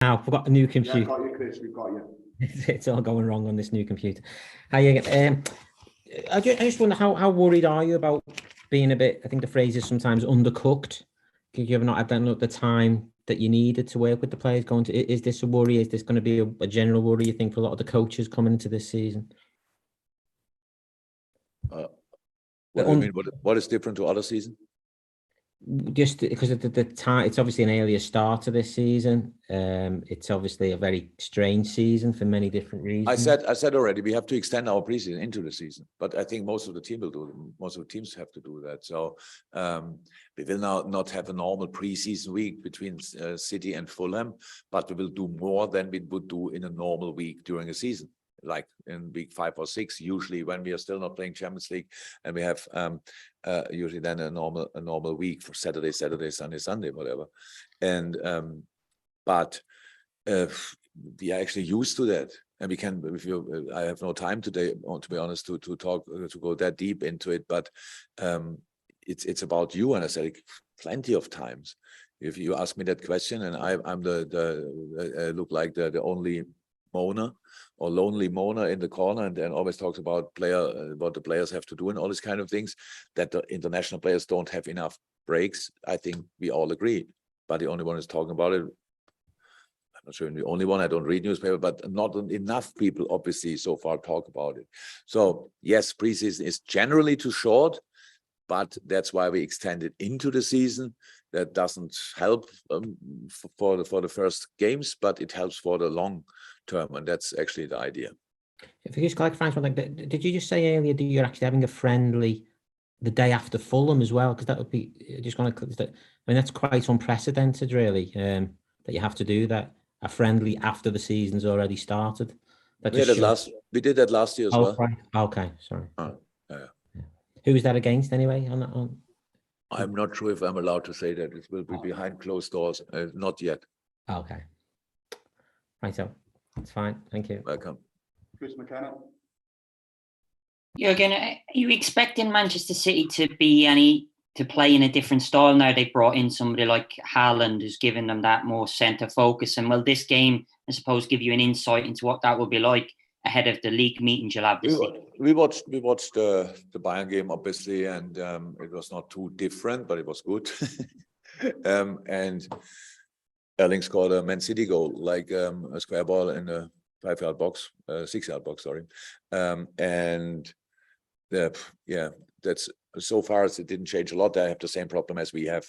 Now we've got a new computer. Yeah, got you, Chris. We've got you. It's all going wrong on this new computer. I just wonder how worried are you about being a bit? I think the phrase is sometimes undercooked. You have not had the time that you needed to work with the players. Is this a worry? Is this going to be a general worry, you think, for a lot of the coaches coming into this season? What do you mean? What is different to other season? Just because of the time, it's obviously an earlier start to this season. It's obviously a very strange season for many different reasons. I said already, we have to extend our preseason into the season, but I think most of the team will do it. Most of the teams have to do that. So we will now not have a normal preseason week between City and Fulham, but we will do more than we would do in a normal week during a season, like in week 5 or 6, usually when we are still not playing Champions League, and we have usually then a normal week for Saturday, Sunday, whatever. And but we are actually used to that, and we can. I have no time today, to be honest, to talk to go that deep into it. But it's about you, and I said it plenty of times. If you ask me that question, and I'm the look like the only moaner or lonely moaner in the corner, and then always talks about what the players have to do and all these kind of things, that the international players don't have enough breaks. I think we all agree, but the only one who's talking about it, I'm not sure I'm the only one, I don't read newspaper, but not enough people obviously so far talk about it. So yes, preseason is generally too short, but that's why we extended into the season. That doesn't help for the first games, but it helps for the long term, and that's actually the idea. If you just clarify something, did you just say earlier that you're actually having a friendly the day after Fulham as well? Because that would be just going to. I mean, that's quite unprecedented, really, that you have to do that, a friendly after the season's already started. We did that last year as well. Right. Okay, sorry. Yeah. Who was that against anyway? I'm not sure if I'm allowed to say that. It will be behind closed doors. Not yet. Okay. Right, so that's fine. Thank you. Welcome. Chris McKenna. Jurgen, are you expecting Manchester City to play in a different style now? They brought in somebody like Haaland, who's given them that more centre focus. And will this game, I suppose, give you an insight into what that will be like ahead of the league meetings you'll have this week? We watched the Bayern game, obviously, and it was not too different, but it was good. And Erling scored a Man City goal, like a square ball in a 5-yard box, 6-yard box, sorry. And that's so far as it didn't change a lot. They have the same problem as we have.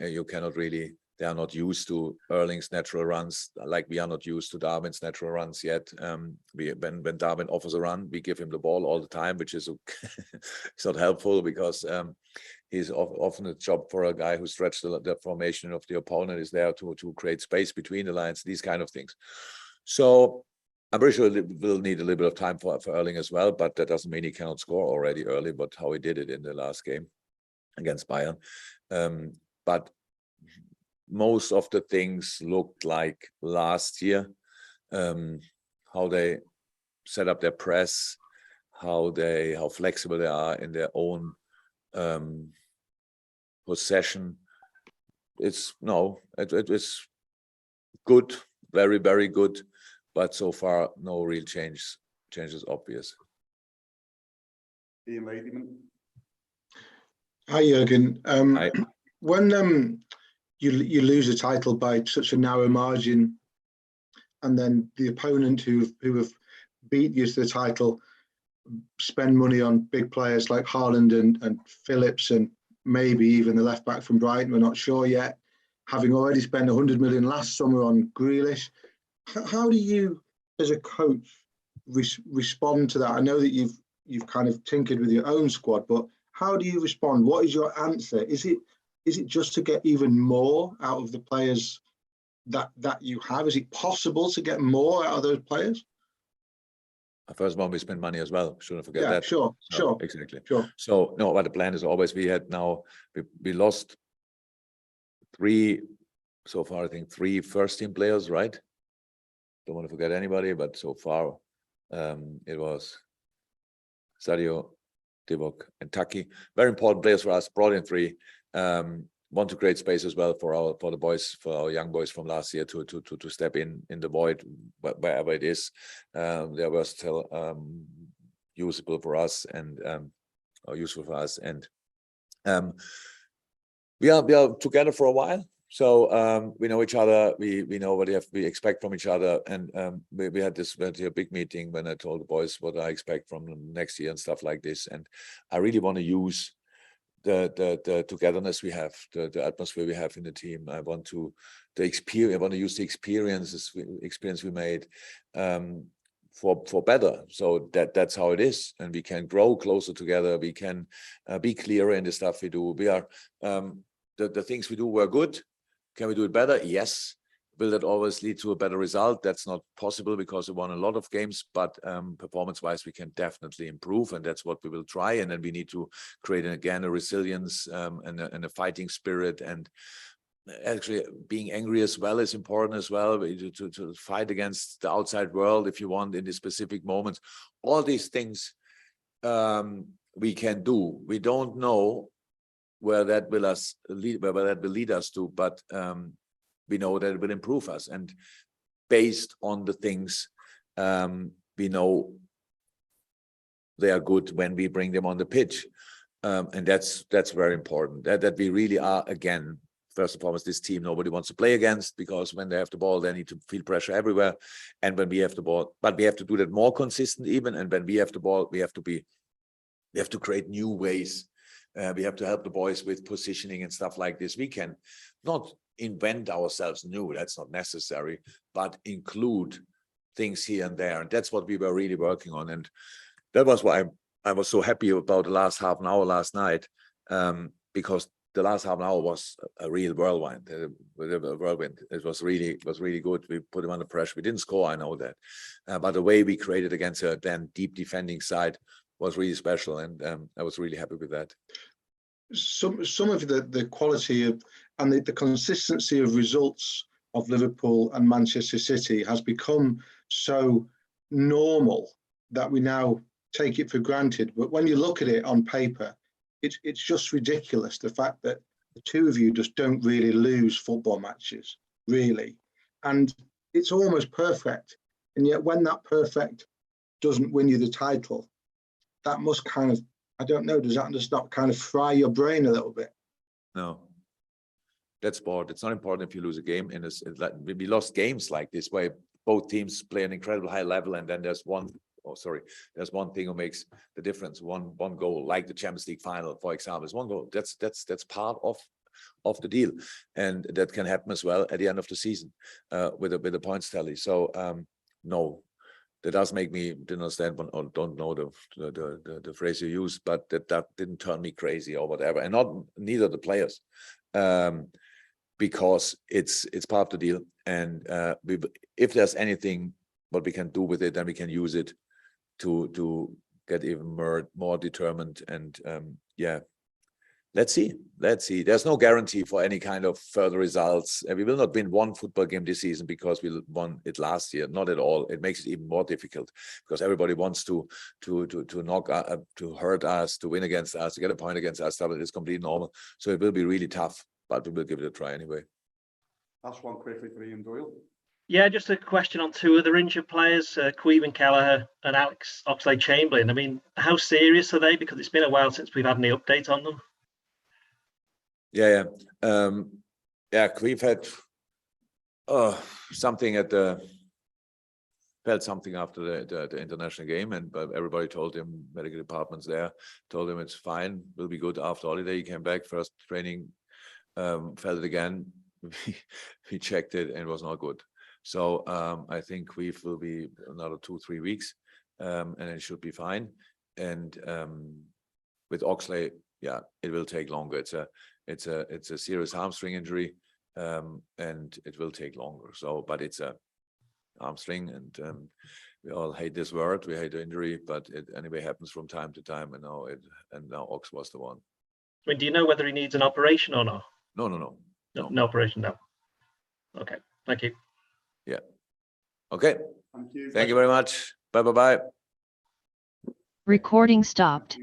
You cannot really. They are not used to Erling's natural runs, like we are not used to Darwin's natural runs yet. When Darwin offers a run, we give him the ball all the time, which is it's not helpful, because he's often a job for a guy who stretched the formation of the opponent is there to create space between the lines, these kind of things. So I'm pretty sure we'll need a little bit of time for Erling as well, but that doesn't mean he cannot score already early, but how he did it in the last game against Bayern. But most of the things looked like last year, how they set up their press, how flexible they are in their own possession. It was good, very, very good, but so far no real changes obvious. Ian Ladyman. Hi, Jurgen. Hi. When you lose a title by such a narrow margin, and then the opponent who have beat you to the title spend money on big players like Haaland and Phillips, and maybe even the left back from Brighton, we're not sure yet, having already spent 100 million last summer on Grealish, how do you, as a coach, respond to that? I know that you've kind of tinkered with your own squad, but how do you respond? What is your answer? Is it just to get even more out of the players that you have? Is it possible to get more out of those players? First of all, we spend money as well. Shouldn't forget that. Sure. Exactly. Sure. So no, but the plan is always we lost 3 so far. I think 3 first-team players, right? Don't want to forget anybody, but so far it was Sadio, Divock, and Taki. Very important players for us. Brought in 3. want to create space as well for the boys, for our young boys from last year to step in the void wherever it is. They are versatile, usable for us, and or useful for us, and we are together for a while. So we know each other. We know what we expect from each other, and we had a big meeting when I told the boys what I expect from them next year and stuff like this. And I really want to use the togetherness we have, the atmosphere we have in the team. I want to use the experience we made for better. So that's how it is, and we can grow closer together. We can be clearer in the stuff we do. We are the things we do were good. Can we do it better? Yes. Will that always lead to a better result? That's not possible because we won a lot of games, but performance-wise, we can definitely improve, and that's what we will try. And then we need to create again a resilience and a fighting spirit, and actually being angry as well is important as well. To fight against the outside world, if you want, in the specific moments. All these things we can do. We don't know where that will lead us to, but we know that it will improve us, and based on the things we know they are good when we bring them on the pitch, and that's very important. That we really are, again, first and foremost, this team nobody wants to play against, because when they have the ball, they need to feel pressure everywhere, and when we have the ball, but we have to do that more consistent even. And when we have the ball, we have to create new ways. We have to help the boys with positioning and stuff like this. We can not invent ourselves new, that's not necessary, but include things here and there. And that's what we were really working on. And that was why I was so happy about the last half an hour last night, because the last half an hour was a real whirlwind. It was really good. We put them under pressure. We didn't score, I know that. But the way we created against a then deep defending side was really special, and I was really happy with that. Some of the quality of and the consistency of results of Liverpool and Manchester City has become so normal that we now take it for granted. But when you look at it on paper, it's just ridiculous, the fact that the two of you just don't really lose football matches, really. And it's almost perfect. And yet when that perfect doesn't win you the title, that must kind of, I don't know, does that just not kind of fry your brain a little bit? No, that's sport. It's not important if you lose a game. And we lost games like this where both teams play an incredible high level, and then there's one thing who makes the difference. One goal, like the Champions League final, for example, is one goal. That's part of the deal, and that can happen as well at the end of the season with the points tally. So no. That does make me didn't understand or don't know the phrase you used, but that didn't turn me crazy or whatever, and neither the players, because it's part of the deal. And if there's anything what we can do with it, then we can use it to get even more determined. And let's see. There's no guarantee for any kind of further results. We will not win one football game this season because we won it last year. Not at all. It makes it even more difficult because everybody wants to knock, to hurt us, to win against us, to get a point against us. That is completely normal. So it will be really tough, but we will give it a try anyway. That's one quickly for Ian Doyle. Yeah, just a question on two other injured players, Caoimhin Kelleher and Alex Oxlade-Chamberlain. I mean, how serious are they? Because it's been a while since we've had any update on them. Yeah. We've had something felt something after the international game, and everybody told him, medical departments there told him it's fine, will be good after holiday. He came back, first training, felt it again. We checked it and it was not good. So I think we will be another 2-3 weeks, and it should be fine. And with Oxlade, it will take longer. It's a serious hamstring injury, and it will take longer. So, but it's a hamstring, and we all hate this word. We hate the injury, but it anyway happens from time to time. And now Ox was the one. I mean, do you know whether he needs an operation or not? No. No operation, no. Okay, thank you. Yeah. Okay. Thank you. Thank you very much. Bye. Recording stopped.